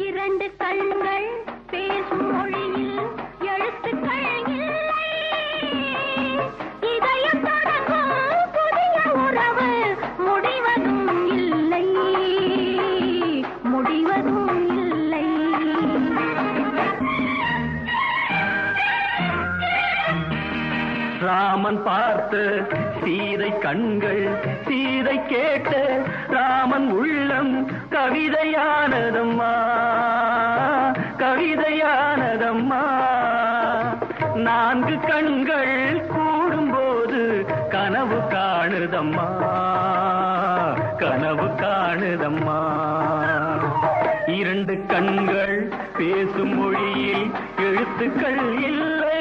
இரண்டு கண்கள் பேசும் மொழியில் எழுத்துக்கள் இல்லை. இதயம் தொடங்கும் புதிய உறவு முடிவதும் இல்லை, முடிவதும் இல்லை. ராமன் பார்த்து சீதை கண்கள், சீதை கேட்ட ராமன் உள்ளம் கவிதையானதம்மா, கவிதையானதம்மா. நான்கு கண்கள் கூடும்போது கனவு காணுதம்மா, கனவு காணுதம்மா. இரண்டு கண்கள் பேசும் மொழியில் எழுத்துக்கள் இல்லை.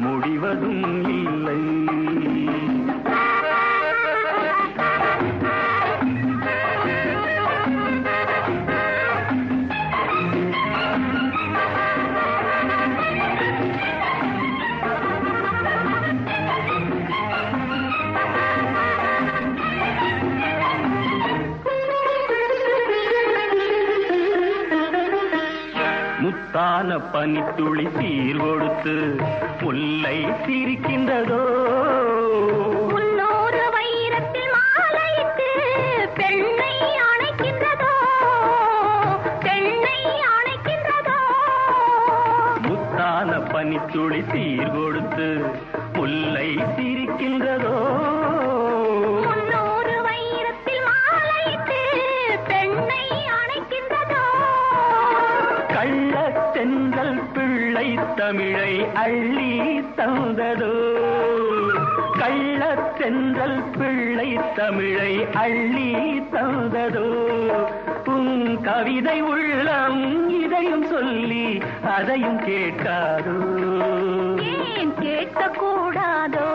முடிவதும் இல்லை. முத்தான பனித்துளி சீர் கொடுத்து முல்லை சிரிக்கின்றதோ, முன்னூறு வைரத்தில் மாலையிட்டு பெண்ணை அணைக்கின்றதோ, பெண்ணை அணைக்கின்றதோ. முத்தான பனித்துளி சீர் கொடுத்து முல்லை சிரிக்கின்றதோ, முன்னூறு வைரத்தில் மாலையிட்டு பெண்ணை அணைக்கின்றதோ. கள்ளத் தென்றல் பிள்ளை தமிழை அள்ளி தந்ததோ, கள்ளத் தென்றல் பிள்ளை தமிழை அள்ளி தந்ததோ. உன் கவிதை உள்ளம் இதையும் சொல்லி அதையும் கேட்காதோ, ஏன் கேட்கக்கூடாதோ?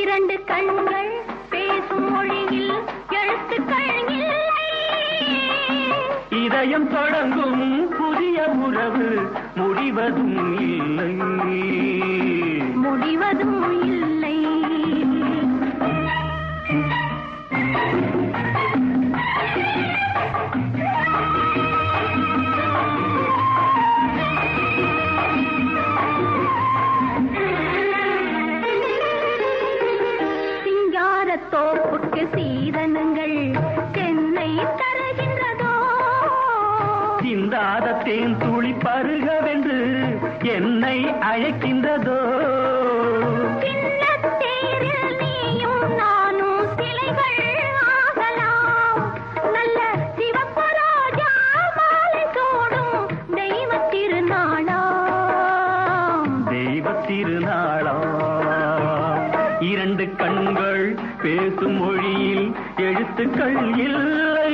இரண்டு கண்கள் பேசும் மொழியில் எழுத்துக்கள் இல்லை. இதயம் தொடங்கும் புதிய உறவு முடிவதும் இல்லை, முடிவதும் இல்லை. சிங்காரத்தோப்புக்கு சீதனங்கள் தென்னை தருகின்றதோ, சிந்தாத தேன் துளி பருகவென்று என்னை அழைக்கின்றதோ. சின்னத்தேரில் நீயும் நானும் சிலைகள் ஆகலாம், நல்ல சிவப்பு ரோஜா மாலை சூடும் தெய்வ திருநாளாம், தெய்வ திருநாளாம். இரண்டு கண்கள் பேசும் மொழியில் எழுத்துக்கள் இல்லை.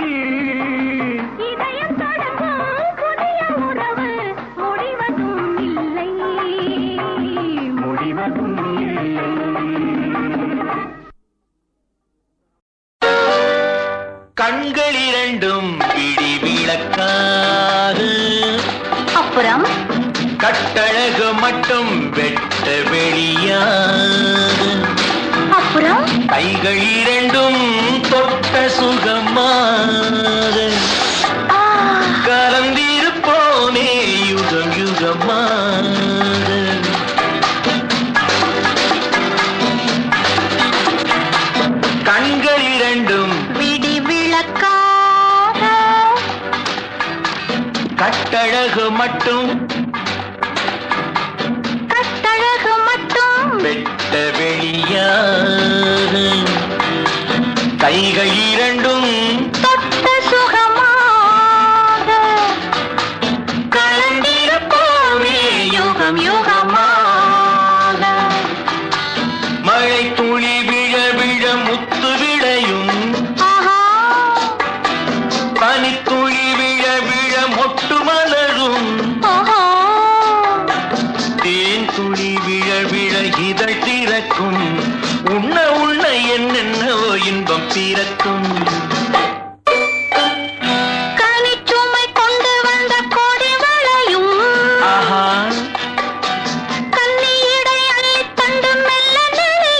இதயம் தொடங்கும் புதிய உறவு முடிவதும் இல்லை, முடிவதும் இல்லை. கண்கள் இரண்டும் பிடி விளக்காது, அப்புறம் கட்டழகு மட்டும் வெட்ட வெளியாது, அப்புறம் கைகள் இரண்டும் தொட்ட சுகமாக கலந்திருப்போனே யுகம் யுகமாக. கண்கள் இரண்டும் விடி விளக்காக, கட்டழகு மட்டும் கட்டழகு மட்டும் வெட்ட வெளியாக, கைகள் இரண்டும் தொட்ட சுகமாக கலந்திருப்போமே யுகம் யுகமாக. மழை துளி விழ விழ முத்து விளையும், பனித்துளி விழ விழ மொட்டு மலரும், தேன் துளி விழ விழ இதழ் திறக்கும், உண்ண உண்ண என்னென்னவோ இன்பம் பிறக்கும். கனிச்சுமை கொண்டு வந்த கொடி வளையும், ஆஹா கன்னியிடை அள்ளித் தண்டு மெல்ல நிலை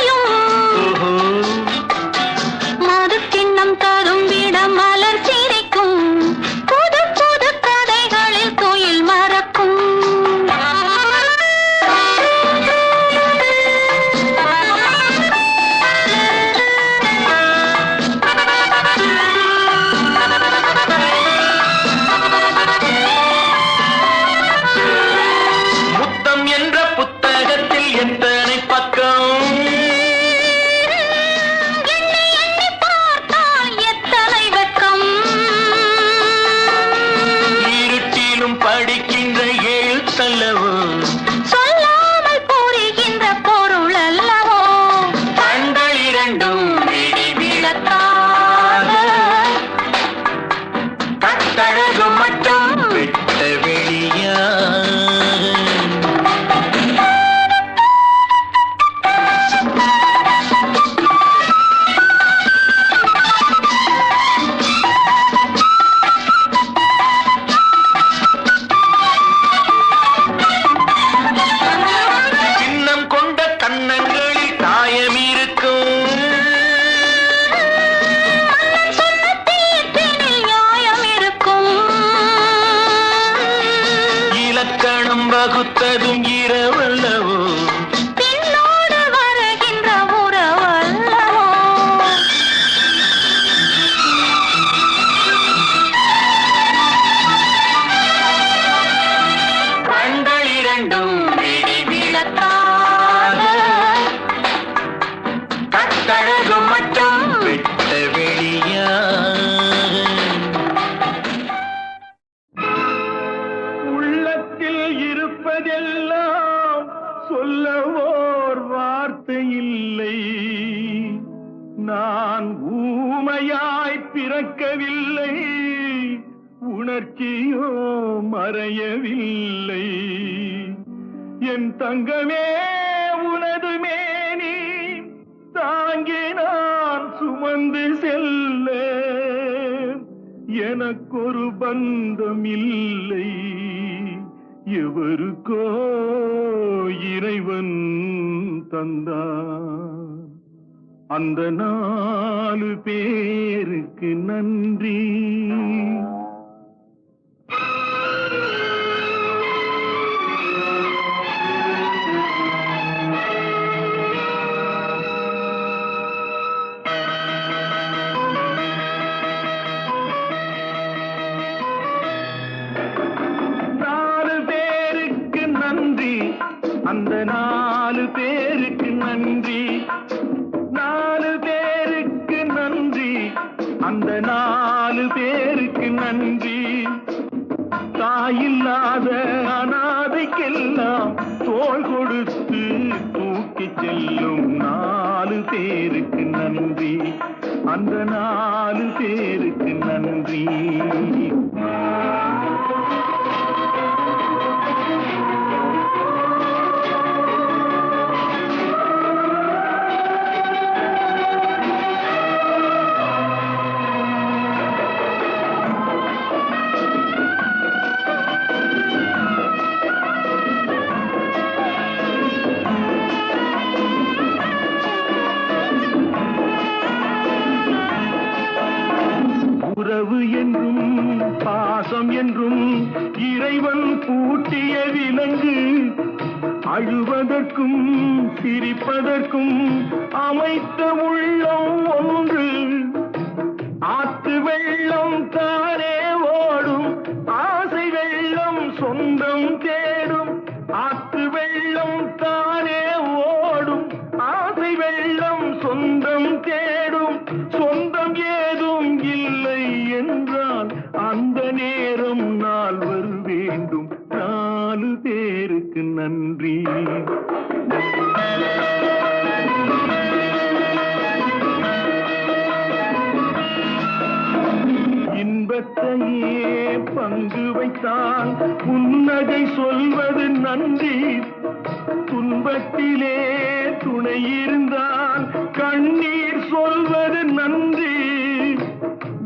படைத்ததும் இரவல்லவோ பின்னோடு வருகின்ற உறவல்லவோ கண்கள் இரண்டும் விளக்காக கட்டழகு மட்டும் விட்ட வெளியா உள்ளத்தில் இருப்பதெல்லாம் சொல்லவோர் வார்த்தை இல்லை. நான் ஊமையாய் பிறக்கவில்லை, உணர்ச்சியோ மறையவில்லை. என் தங்கமே உனது மேனி தாங்கி நான் சுமந்து செல்ல எனக்கொரு பந்தம் இல்லை. எவருக்கோ இறைவன் தந்தான். அந்த 4 பேருக்கு நன்றி. அந்த 4 பேருக்கு நன்றி. 4 பேருக்கு நன்றி. அந்த 4 பேருக்கு நன்றி. தாயில்லாத அனாதைக்கெல்லாம் தோள் கொடுத்து தூக்கிச் செல்லும் 4 பேருக்கு நன்றி. அந்த 4 பேருக்கு நன்றி. உறவு என்றும் பாசம் என்றும் இறைவன் பூட்டிய விலங்கு. அழுவதற்கும் சிரிப்பதற்கும் அமைத்த உள்ளம் ஒன்று. ஆற்று வெள்ளம் தானே ஓடும், ஆசை வெள்ளம் சொந்தம் தேடும். ஆற்று வெள்ளம் தானே ஓடும், ஆசை வெள்ளம் சொந்தம் தேடும். சொந்தம் ஏதும் இல்லை என்றால் அந்த நேரம் நாள் வரு வேண்டும். 4 பேருக்கு நன்றி. இன்பத்தையே பங்கு வைத்தான் புன்னகை சொல்வது நன்றி. துன்பத்திலே துணை இருந்தால் கண்ணீர் சொல்வது நன்றி.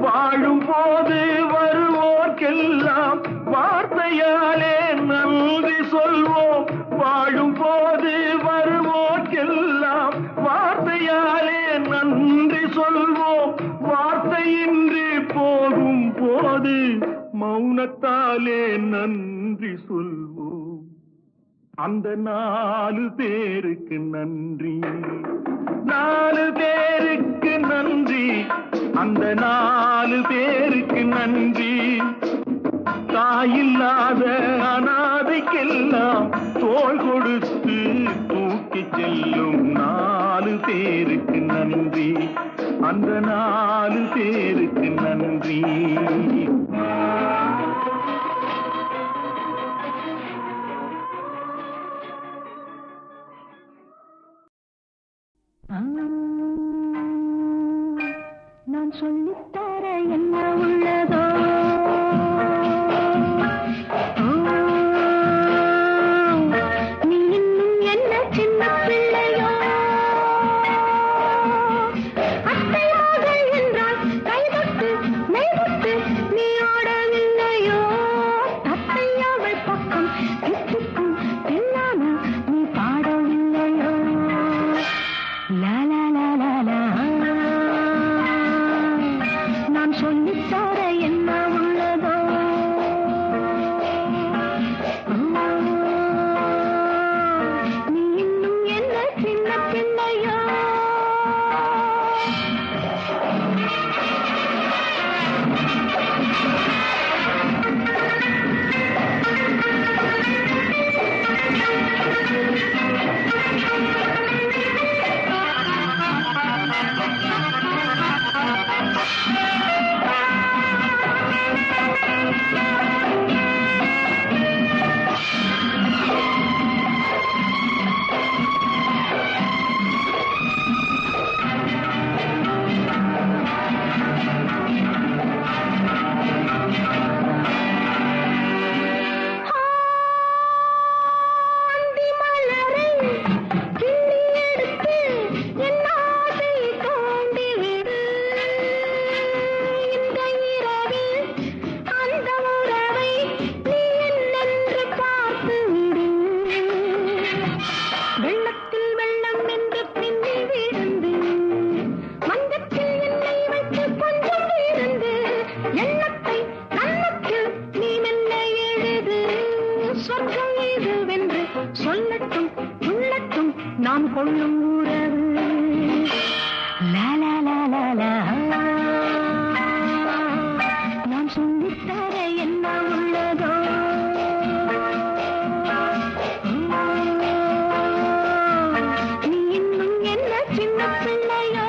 வாழும் போது வருவோர்க்கெல்லாம் வார்த்தையாலே நன்றி சொல்வோம். வாழும் போது வருவோர்க்கெல்லாம் வார்த்தையாலே நன்றி சொல்வோம். வார்த்தையின்றி போகும் போது மௌனத்தாலே நன்றி சொல்வோம். அந்த 4 பேருக்கு நன்றி. 4 பேருக்கு நன்றி. அந்த 4 பேருக்கு நன்றி. தாயில்லாத அனாதைக்கெல்லாம் தோள் கொடுத்து தூக்கிச் செல்லும் 4 பேருக்கு நன்றி. அந்த 4 பேருக்கு நன்றி. நான் சொல்லித்தர என்ன உள்ளதோ நீ இன்னும் என்ன சின்ன பிள்ளையோ. அத்தை மகள் என்றால் கைதொட்டு மெய்தொட்டு நீ ஆடவில்லையோ. அத்தை அவள் பக்கம் கிட்டிக்கும் என்னான நீ பாடவில்லையோ. லா லா லா லா லா நான் சொல்லித்தர சொல்லட்டும் உள்ளட்டும் நாம் கொள்ளும் உறவு. லா லா லா லா லா. நாம் சொல்லித்தர என்ன உள்ளதோ. நீ இன்னும் என்ன சின்ன பிள்ளையோ.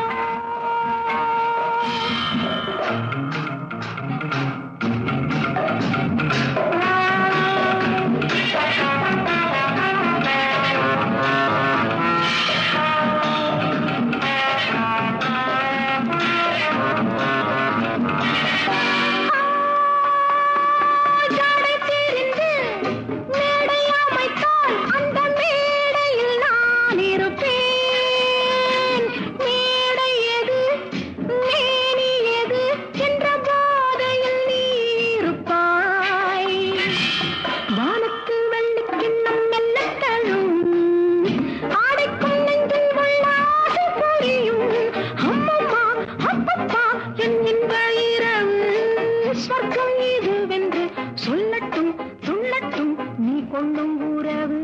சொல்லட்டும் சொல்லட்டும் நீ கொள்ளும் உறவு.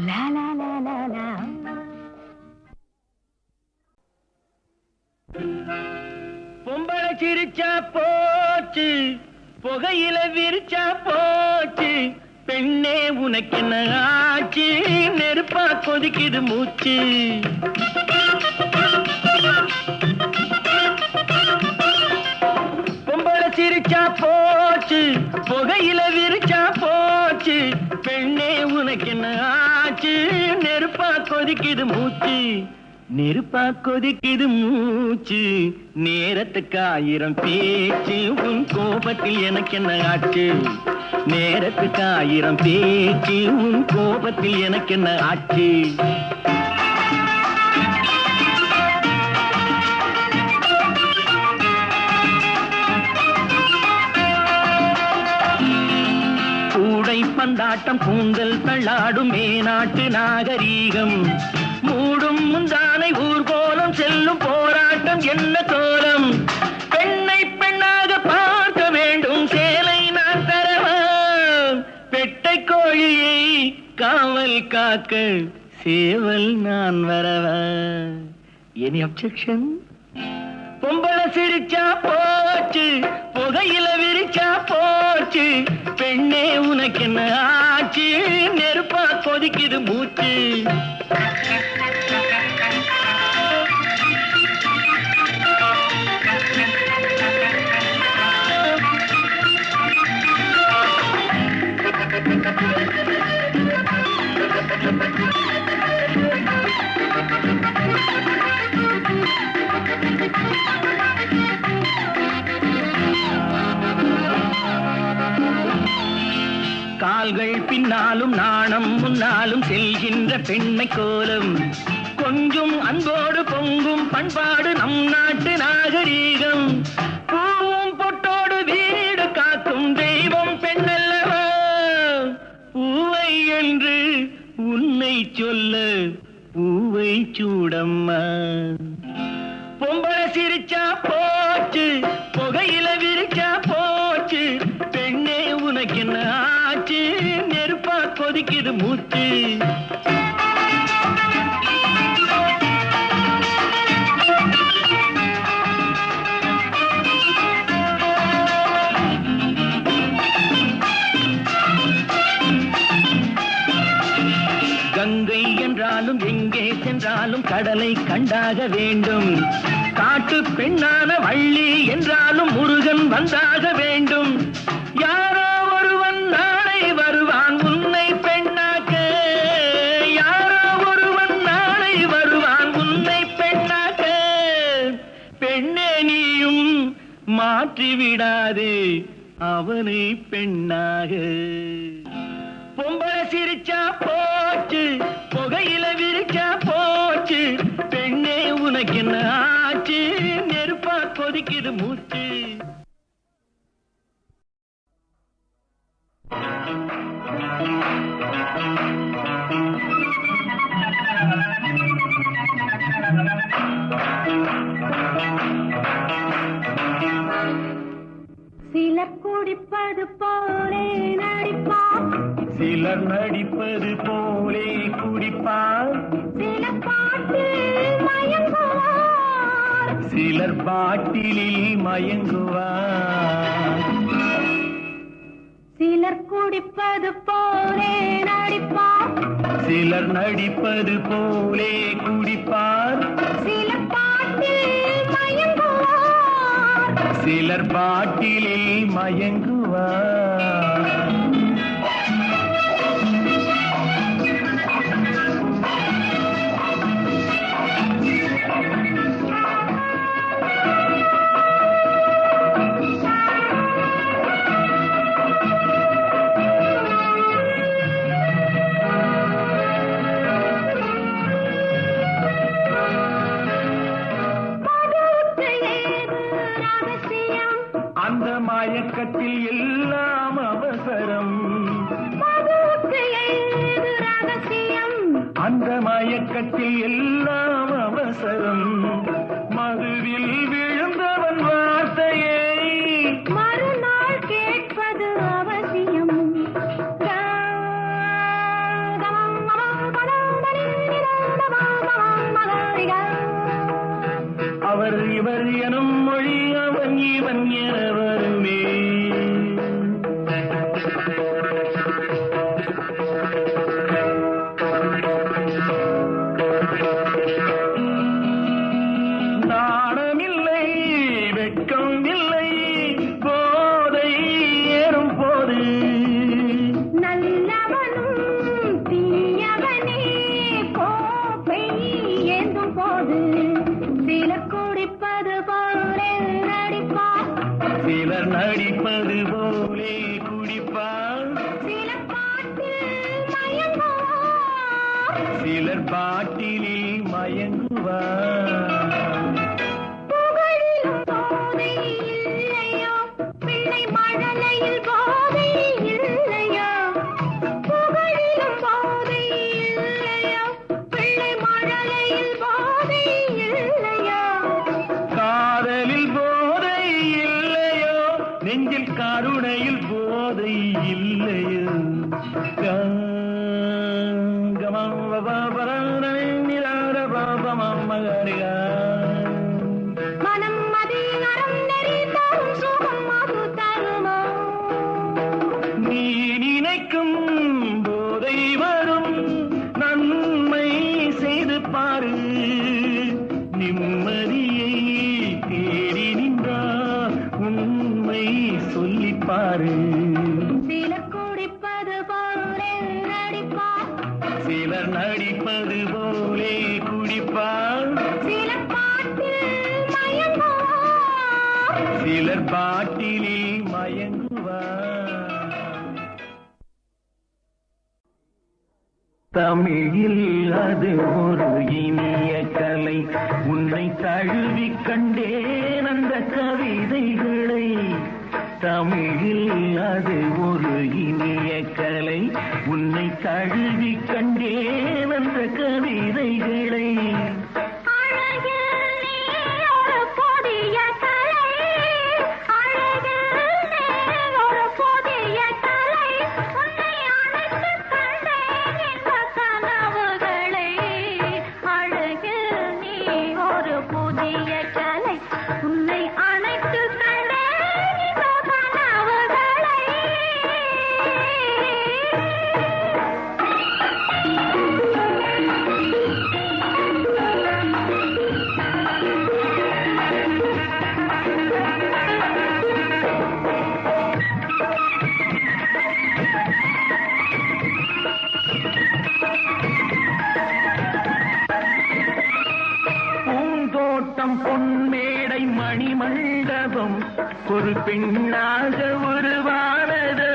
லா லா லா லா லா. பொம்பளை சிரிச்சா போச்சு, புகையில விரிச்சா போச்சு, பெண்ணே உனக்கு என்ன ஆச்சு, நெருப்பா கொதிக்குது மூச்சு. பொம்பளை சிரிச்சா போச்சு, புகையில விரிச்சா போச்சு, பெண்ணே உனக்கு என்ன ஆச்சு, நெருப்பா கொதிக்குது மூச்சு. நெருப்பா கொதிக்குது மூச்சு, நேரத்துக்கு 1000 பேச்சு, உன் கோபத்தில் எனக்கு என்ன ஆச்சு. நேரத்துக்கு 1000 பேச்சு, உன் கோபத்தில் எனக்கு என்ன ஆச்சு. கூடை பந்தாட்டம் கூந்தல் தள்ளாடும் மேநாட்டு நாகரீகம், மூடும் முந்தானை ஊர்கோலம் செல்லும் போராட்டம் என்ன கோலம். பெண்ணை பெண்ணாக பார்க்க வேண்டும் சேலை நான் தரவா, பெட்டை கோழியை காவல் காக்க சேவல் நான் வரவா. Any objection? பொம்பளை சிரிச்சா போச்சு, புகையில விரிச்சா போச்சு, பெண்ணே உனக்கு என்ன ஆச்சு, நெருப்பா கொதிக்குது மூச்சு. கால்கள் பின்னாலும் நாணம் முன்னாலும் செல்கின்ற பெண்மை கோலம், கொஞ்சம் அன்போடு பொங்கும் பண்பாடு நம் நாட்டு நாகரீகம். பூவும் பொட்டோடு வீடு காக்கும் தெய்வம் பெண்ணல்லவா, பூவை என்று உன்னை சொல்ல பூவை சூடம்மா. பொம்பளை சிரிச்சா போச்சு, புகையில விரிச்சா போச்சு, பெண்ணே உனக்கு என்ன ஆச்சு, நெருப்பா கொதிக்குது மூச்சு. கங்கை என்றாலும் எங்கே சென்றாலும் கடலை கண்டாக வேண்டும், காட்டு பெண்ணான வள்ளி என்றாலும் முருகன் வந்தாக வேண்டும். யாரோ ஒருவன் நாளை வருவான் உன்னை பெண்ணாக்க, யாரோ ஒருவன் நாளை வருவான் உன்னை பெண்ணாக்க, பெண்ணே நீயும் மாற்றி விடாதே அவனை பெண்ணாக. பொம்பளை சிரிச்சா போச்சு, புகையில விரிச்சா போச்சு, பெண்ணே உனக்கு என்ன ஆச்சு, நெருப்பா கொதிக்குது மூச்சு. சில குடிப்பது போலே நடிப்பான், சில சிலர் நடிப்பது போலே குடிப்பார், சில பாட்டில் மயங்குவார், சிலர் பாட்டிலில் மயங்குவார். சிலர் குடிப்பது போலே நடிப்பார், சிலர் நடிப்பது போலே குடிப்பார், சில பாட்டில் மயங்குவார், சிலர் பாட்டிலில் மயங்குவார். மதுவுக்கு ஏது ரகசியம், அந்த மயக்கத்தில் எல்லாம் அவசரம், மதுவுக்கு ஏது ரகசியம், அந்த மயக்கத்தில் எல்லாம் அவசரம். மதுவில் விழுந்தவன் வார்த்தையை மறுநாள் கேட்பது அவசியம். அவர் இவர் எனும் மொழி அவன் இவன் என வருமே. நாணமில்லை, வெட்கம் இல்லை, போதை ஏறும் போது நல்லவனும் தீயவனே கோப்பை ஏந்தும் போது, சிலர் குடிப்பது போலே நடிப்பார், சிலர் நடிப்பது போலே குடிப்பார், சில பாட்டில் மயங்குவார், சிலர் பாட்டிலில் மயங்குவார். புகழிலும் போதை இல்லையோ, பிள்ளை மழலையில் போதை இல்லையோ, புகழிலும் போதை இல்லையோ, பிள்ளை மழலையில் போதை இல்லையோ, காதலில் போதை இல்லையோ, நெஞ்சில் கருணையில் போதை இல்லையோ. மனம் அதில் அறம் நெறி தரும் சுகம் அது தருமோ, நீ நினைக்கும் போதை வரும், நன்மை செய்து பாரு, நிம்மதியை தேடி நின்றார், உண்மை சொல்லிப்பாரு. சிலர் குடிப்பது போலே நடிப்பார், சிலர் நடிப்பது போலே குடிப்பார், சில பாட்டில் மயங்குவார், சிலர் பாட்டிலில் மயங்குவார். தமிழில் அது ஒரு இனிய கலை, உன்னை தழுவி கண்டேன் அந்த கவிதைகளை. தமிழில் அது ஒரு இனிய கலை, உன்னை தழுவி கண்டேன் அந்த கவிதைகளை. அழகில் நீ ஒரு புதிய கலை, அழகில் நீ ஒரு புதிய கலை, உன்னை அழைத்துக் கண்டேன் இந்த கனவுகளை. அழகில் நீ ஒரு புதிய கலை, உன்னை அழைத்துக் கண்டேன் இந்த கனவுகளை. பூந்தோட்டம் பொன்மேடை மணிமண்டபம் ஒரு பெண்ணாக உருவானதோ,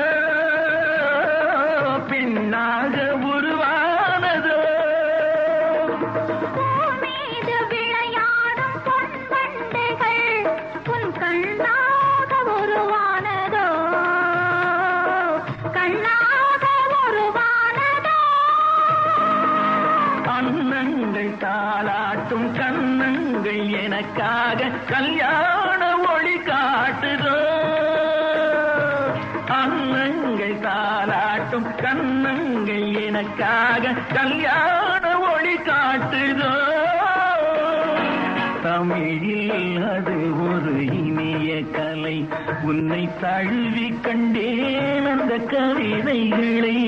பெண்ணாக உருவானதோ. பூமீது விளையாடும் பொன்வண்டுகள் உன் கண்ணாக உருவானதோ, கண்ணாக உருவானதோ. அன்னங்கள் தாளாட்டும் கன்னங்கள் எனக்காக கல்யாண ஒளி காட்டுதோ. அன்னங்கள் தாளாட்டும் காட்டும் கண்ணங்கள் எனக்காக கல்யாண ஒளி காட்டுதோ தமிழில் அது ஒரு இனிய கலை உன்னை தழுவி கண்டேன் அந்த கவிதைகளை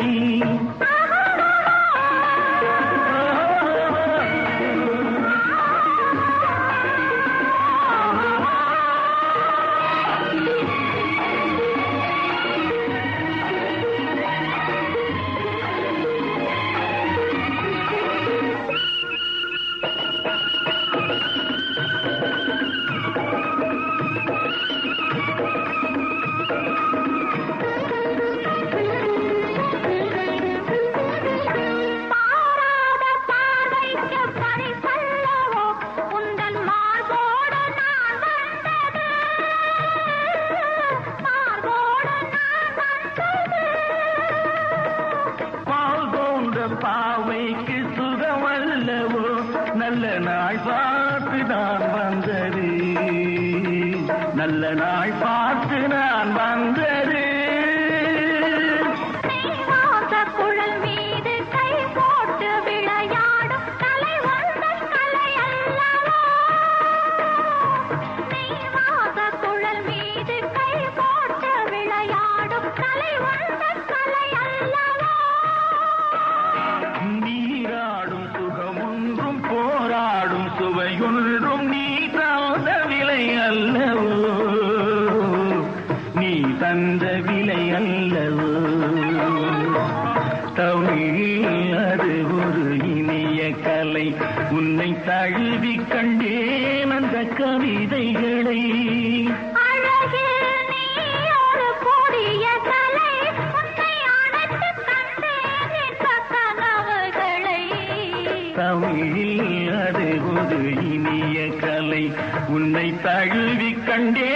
பாவைக்கு சுகமல்லவோ நல்ல நாள் பார்த்து நான் வந்தது நல்ல நாள் பார்த்து நான் வந்தது குழல் மீது கை போட்டு விளையாடும் கலை வந்த கலை அல்லவோ குழல் மீது கை போட்டு விளையாடும் கலை வந்த கலை அல்லவோ நீராடும் சுகமொன்றும் போராடும் சுவையொன்றும் நீ தந்த விலை அல்லவோ நீ தந்த விலை அல்லவோ தமிழில் அது ஒரு இனிய கலை உன்னை தழுவி கண்டேன் அந்த கவிதைகளை தமிழில் அது ஒரு இனிய கலை உன்னை தழுவி கண்டே